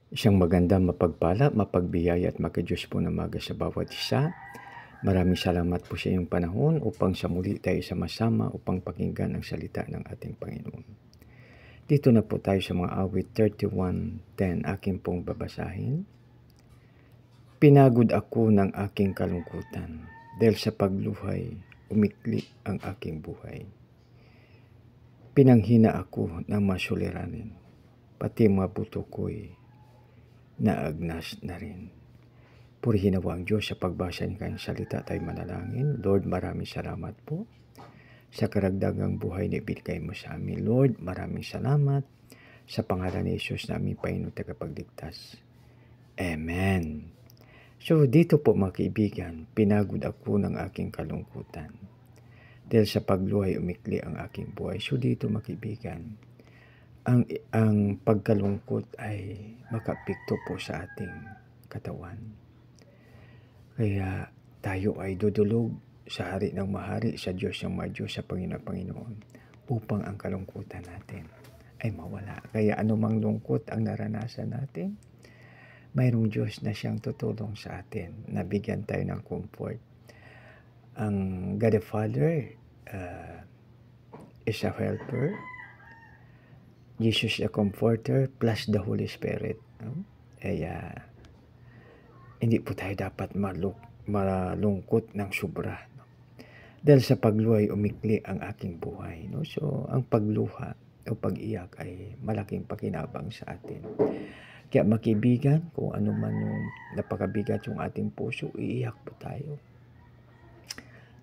Isang magandang mapagpala, mapagbiyaya at makadiyos po na maga sa bawat isa. Maraming salamat po sa iyong panahon upang sa muli tayo sama-sama upang pakinggan ang salita ng ating Panginoon. Dito na po tayo sa mga awit 31:10, aking pong babasahin. Pinagod ako ng aking kalungkutan, dahil sa pagluhay, umikli ang aking buhay. Pinanghina ako ng masuliranin, pati mga buto ko'y naagnas na rin. Purihin nawa ang Diyos sa pagbasa ng kanyang salita, tayo manalangin. Lord, maraming salamat po sa karagdagang buhay na ibigay mo sa amin. Lord, maraming salamat sa pangalan ni Jesus namin, Panginoon tagapagligtas. Amen. So dito po mga kaibigan, pinagod ako ng aking kalungkutan, dahil sa pagluhay umikli ang aking buhay. So dito mga kaibigan, ang pagkalungkot ay makapikto po sa ating katawan. Kaya tayo ay dudulog sa hari ng mahari, sa Diyos ng mga Diyos, sa Panginoon, upang ang kalungkutan natin ay mawala. Kaya anumang lungkot ang naranasan natin, mayroong Diyos na siyang tutulong sa atin, nabigyan tayo ng comfort. Ang God the Father is a helper, Jesus a comforter, plus the Holy Spirit. Kaya hindi po tayo dapat malungkot ng sobra. Dahil sa pagluhay, umikli ang aking buhay. So, ang pagluha o pag-iyak ay malaking pakinabang sa atin. Kaya makibigan, kung ano man yung napakabigat yung ating puso, iiyak po tayo.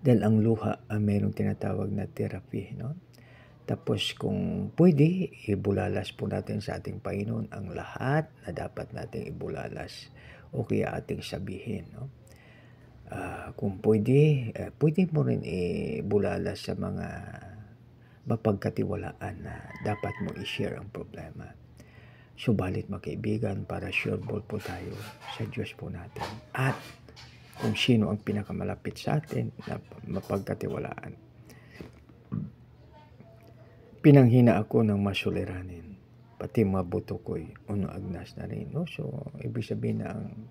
Dahil ang luha ay mayroong tinatawag na therapy. Tapos kung pwede, ibulalas po natin sa ating Panginoon ang lahat na dapat natin ibulalas o kaya ating sabihin. Kung pwede, pwede mo rin ibulalas sa mga mapagkatiwalaan na dapat mo i-share ang problema. Subalit mga kaibigan, para sureball po tayo sa Diyos po natin. At kung sino ang pinakamalapit sa atin na mapagkatiwalaan. Pinanghina ako ng masuliranin, pati mga buto ko'y agnas na rin. So, ibig sabihin na ang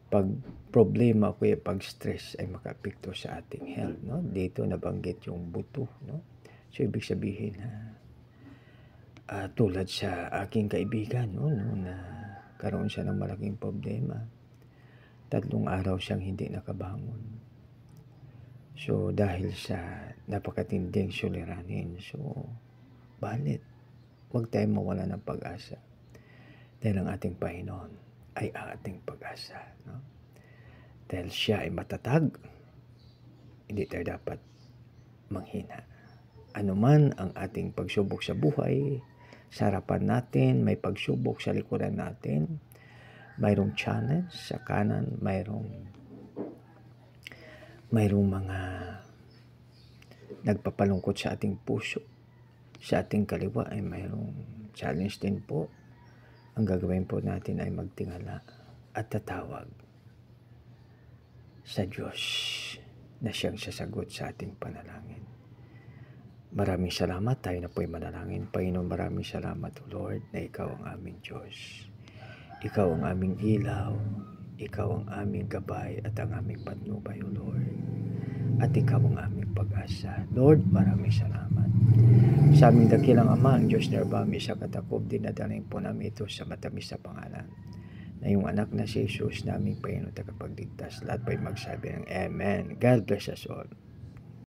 pag-problema ko yung pag-stress ay makapikto sa ating health. Dito nabanggit yung buto. So, ibig sabihin na tulad sa aking kaibigan, na karoon siya ng malaking problema. 3 araw siyang hindi nakabangon. So, dahil sa napakatinding suliranin, so, balit, huwag tayong mawala ng pag-asa. Dahil ang ating Panginoon ay ating pag-asa. Dahil siya ay matatag, hindi tayo dapat manghina. Ano man ang ating pagsubok sa buhay, sa harapan natin, may pagsubok sa likuran natin, mayroong challenge sa kanan, mayroong mga nagpapalungkot sa ating puso, sa ating kaliwa ay mayroong challenge din po. Ang gagawin po natin ay magtingala at tatawag sa Diyos na siyang sasagot sa ating panalangin. Maraming salamat. Tayo na po'y manalangin. Panginoon, maraming salamat, Lord, na Ikaw ang aming Diyos. Ikaw ang aming ilaw. Ikaw ang aming gabay at ang aming patnubay, O Lord. At Ikaw ang aming pag-asa. Lord, maraming salamat. Sa aming dakilang Ama, ang Diyos na Arbami, sa katakob, dinadaling po namin ito sa matamis na pangalan na yung anak na si Jesus naming Panginoon tagapagligtas. Lahat po'y magsabi ng Amen. God bless us all.